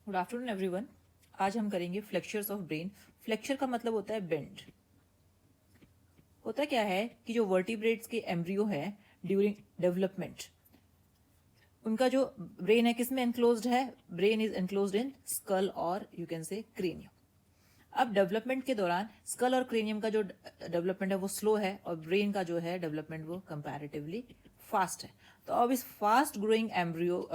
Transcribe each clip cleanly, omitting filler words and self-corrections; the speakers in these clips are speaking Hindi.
Good afternoon everyone. आज हम करेंगे फ्लेक्चर्स ऑफ ब्रेन। फ्लेक्चर का मतलब होता है बेंड। होता क्या है कि जो वर्टिब्रेट्स के एम्ब्रियो है ड्यूरिंग डेवलपमेंट, उनका जो ब्रेन है किसमें एनक्लोज्ड है? Brain is enclosed in school और यू कैन से क्रेनियम। अब डेवलपमेंट के दौरान स्कल और क्रेनियम का जो डेवलपमेंट है वो स्लो है और ब्रेन का जो है डेवलपमेंट वो कंपैरेटिवली फास्ट है। तो अब इस fast growing embryo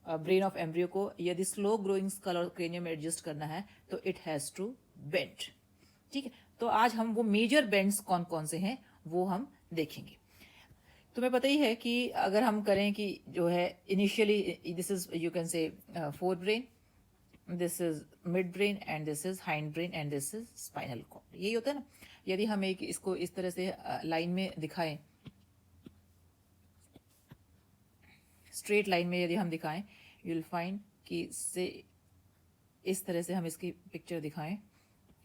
brain of embryo को यदि स्लो ग्रोइंग स्कल और क्रेनियम में एडजस्ट करना है तो इट हैज टू बेंड। ठीक है, तो आज हम वो मेजर बेंड्स कौन कौन से हैं वो हम देखेंगे। तुम्हें पता ही है कि अगर हम करें कि जो है initially this is you can say fore brain, this is mid brain and this is hind brain and this is spinal cord. यही होता है ना। यदि हम एक इसको इस तरह से लाइन में दिखाएं, स्ट्रेट लाइन में यदि हम दिखाएं, यू विल फाइंड कि से इस तरह से हम इसकी पिक्चर दिखाएं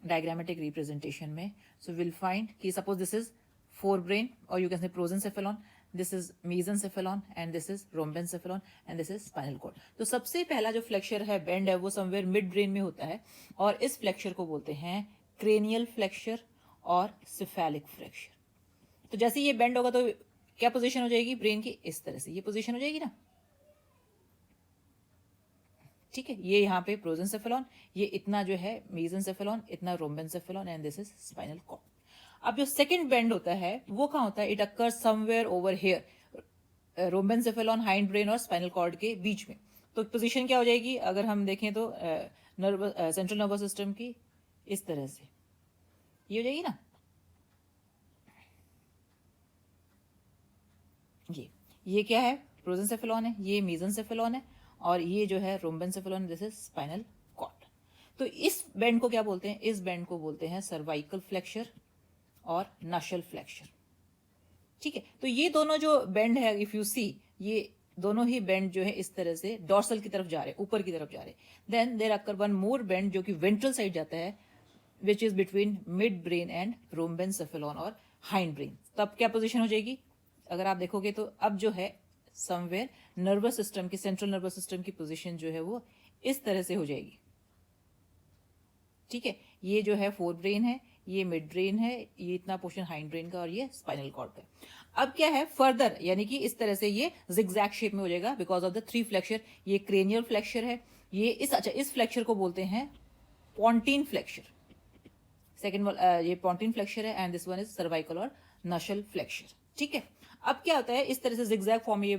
डायग्रामेटिक रिप्रेजेंटेशन में, सो विल फाइंड कि suppose this is forebrain और you can say prosencephalon, this is mesencephalon and this is rhombencephalon and this is spinal cord. तो सबसे पहला जो फ्लेक्चर है, बेंड है, वो समवेयर मिड ब्रेन में होता है और इस फ्लेक्चर को बोलते हैं क्रेनियल फ्लेक्चर और सिफेलिक फ्लेक्चर। तो जैसे ये बेंड होगा तो क्या पोजीशन हो जाएगी ब्रेन की? इस तरह से ये पोजीशन हो जाएगी ना। ठीक है, ये यहाँ पे प्रोजेंसेफेलॉन, ये इतना जो है मेसेंसेफेलॉन, इतना rhombencephalon and this is spinal cord. अब जो सेकंड बेंड होता है वो कहाँ होता है? It occur somewhere over here, rhombencephalon, hindbrain और स्पाइनल कॉर्ड के बीच में। तो पोजीशन क्या हो जाएगी अगर हम देखें तो सेंट्रल नर्वस सिस्टम की इस तरह से ये हो जाएगी ना। ये क्या है? प्रोजेंसेफेलॉन है, ये मेसेंसेफेलॉन है और ये जो है रोम्बेंसेफेलॉन, दिस इज स्पाइनल कॉर्ड। तो इस बेंड को क्या बोलते हैं? इस बेंड को बोलते हैं सर्वाइकल फ्लेक्चर और नशल फ्लेक्चर। ठीक है, तो ये दोनों जो बेंड है, इफ यू सी, ये दोनों ही बेंड जो है इस तरह से डॉर्सल की तरफ जा रहे हैं, ऊपर की तरफ जा रहे हैं। Then there occur one more bend जो कि वेंट्रल साइड जाता है, which is between mid brain and rhombencephalon और हाइंड ब्रेन। तब क्या पोजीशन हो जाएगी अगर आप देखोगे तो? अब जो है समवेयर नर्वस सिस्टम की, सेंट्रल नर्वस सिस्टम की पोजीशन जो है वो इस तरह से हो जाएगी। ठीक है, ये जो है फोर ब्रेन है, ये मिड ब्रेन है, ये इतना पोर्शन हाइंड ब्रेन का और ये स्पाइनल कॉर्ड का। अब क्या है फर्दर, यानी कि इस तरह से ये जिगजैग शेप में हो जाएगा because of the three flexure. ये क्रेनियल फ्लेक्चर है, ये इस फ्लेक्चर को बोलते हैं पॉन्टीन फ्लेक्चर। सेकेंड ये पॉन्टीन फ्लेक्चर है and this one is cervical और नशल फ्लेक्चर। ठीक है, अब क्या होता है इस तरह से जिगजैग फॉर्म ये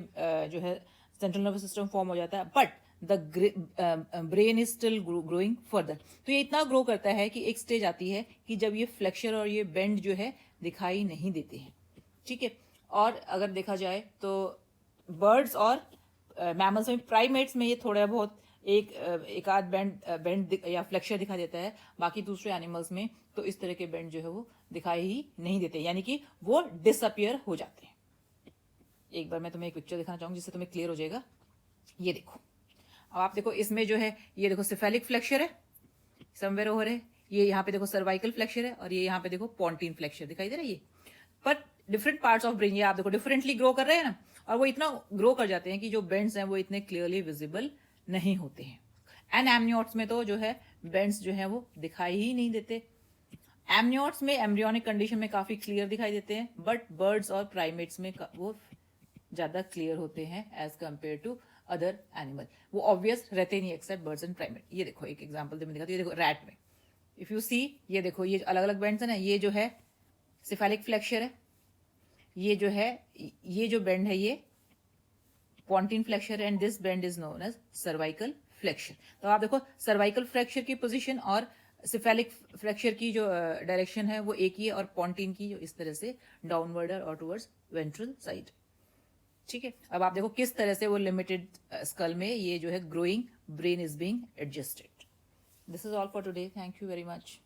जो है सेंट्रल नर्वस सिस्टम फॉर्म हो जाता है, but the brain is still growing further. तो ये इतना ग्रो करता है कि एक स्टेज आती है कि जब ये फ्लेक्चर और ये बेंड जो है दिखाई नहीं देते हैं। ठीक है, और अगर देखा जाए तो बर्ड्स और मैमल्स में, प्राइमेट्स में ये थोड़ा बहुत एक आध बेंड या फ्लेक्चर दिखाई देता है, बाकी दूसरे एनिमल्स में तो इस तरह के बेंड जो है वो दिखाई ही नहीं देते, यानी कि वो डिसअपियर हो जाते हैं। एक बार मैं तुम्हें एक पिक्चर दिखाना चाहूंगी जिससे तुम्हें क्लियर हो जाएगा। ये देखो, अब आप देखो इसमें जो है ये देखो सिफेलिक फ्लेक्चर है समवेयर ओवर है, ये यहाँ पे देखो सर्वाइकल फ्लेक्चर है और ये यहाँ पे देखो पॉन्टीन फ्लेक्चर दिखाई दे रहा है। ये पर डिफरेंट पार्ट्स ऑफ ब्रेन, ये आप देखो डिफरेंटली ग्रो कर रहे हैं ना, और वो इतना ग्रो कर जाते हैं कि जो बेंड्स हैं वो इतने क्लियरली विजिबल नहीं होते हैं। एंड एमनियोट्स में तो जो है बेंड्स जो है वो दिखाई ही नहीं देते। एमनियोट्स में एम्ब्रियोनिक कंडीशन में काफी क्लियर दिखाई देते हैं, बट बर्ड्स और प्राइमेट्स में वो ज्यादा क्लियर होते हैं as compare to other animal. वो ऑब्वियस रहते नहीं एक्सेप्ट बर्ड्स एंड प्राइमेट। ये देखो एक एग्जांपल मैं दिखाती हूँ। ये देखो रैट में, इफ यू सी, ये देखो ये अलग अलग बेंड्स है ना, ये जो है सिफेलिक फ्लेक्चर है, ये जो है ये जो बेंड है ये pontine flexure and this bend is known as cervical flexure. तो आप देखो सर्वाइकल फ्लेक्चर की पोजीशन और सिफेलिक फ्लेक्चर की जो डायरेक्शन है वो एक ही है, और पॉन्टीन की जो इस तरह से डाउनवर्ड और टुवर्ड्स वेंट्रल साइड। ठीक है, अब आप देखो किस तरह से वो लिमिटेड स्कल में ये जो है growing brain is being adjusted. This is all for today, thank you very much.